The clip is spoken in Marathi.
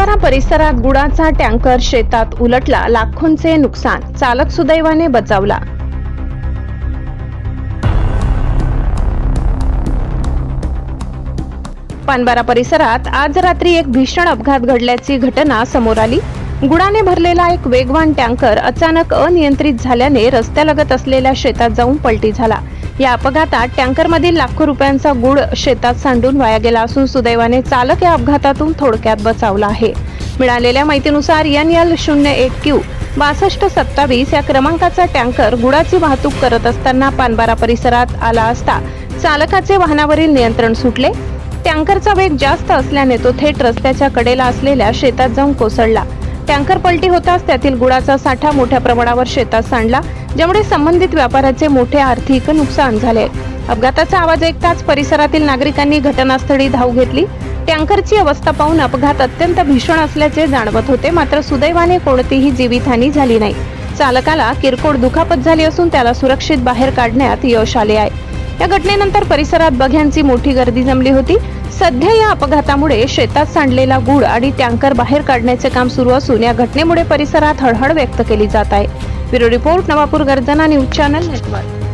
पानबारा परिसरात गुळाचा टँकर शेतात उलटला, लाखोंचे नुकसान, चालक सुदैवाने बचावला। पानबारा परिसरात आज रात्री एक भीषण अपघात घडल्याची घटना समोर आली। गुळाने भरलेला एक वेगवान टँकर अचानक अनियंत्रित झाल्याने रस्त्यालगत असलेल्या शेतात जाऊन पलटी झाला। या अपघातात टँकरमधील लाखो रुपयांचा गुळ शेतात सांडून वाया गेला असून सुदैवाने चालक या अपघातातून थोडक्यात बचावला आहे। मिळालेल्या माहितीनुसार NL01Q 6227 या क्रमांकाचा टँकर गुळाची वाहतूक करत असताना पानबारा परिसरात आला असता चालकाचे वाहनावरील नियंत्रण सुटले। टँकरचा वेग जास्त असल्याने तो थेट रस्त्याच्या कडेला असलेल्या शेतात जाऊन कोसळला। टँकर पलटी होताच त्यातील गुळाचा साठा मोठ्या प्रमाणावर शेतात सांडला, ज्यामुळे संबंधित व्यापाऱ्याचे मोठे आर्थिक नुकसान झाले। अपघाताचा आवाज ऐकताच परिसरातील नागरिकांनी घटनास्थळी धाव घेतली। टँकरची अवस्था पाहून अपघात अत्यंत भीषण असल्याचे जाणवत होते, मात्र सुदैवाने कोणतीही जीवितहानी झाली नाही। चालकाला किरकोळ दुखापत झाली असून त्याला सुरक्षित बाहेर काढण्यात यश आले आहे। या घटनेनंतर परिसरात बघ्यांची मोठी गर्दी जमली होती। सध्या या अपघातामुळे शेतात सांडलेला गुळ आणि टँकर बाहेर काढण्याचे काम सुरू असून या घटनेमुळे परिसरात हळहळ व्यक्त केली जात आहे। ब्युरो रिपोर्ट, नवापूर गर्जना न्यूज चॅनल नेटवर्क।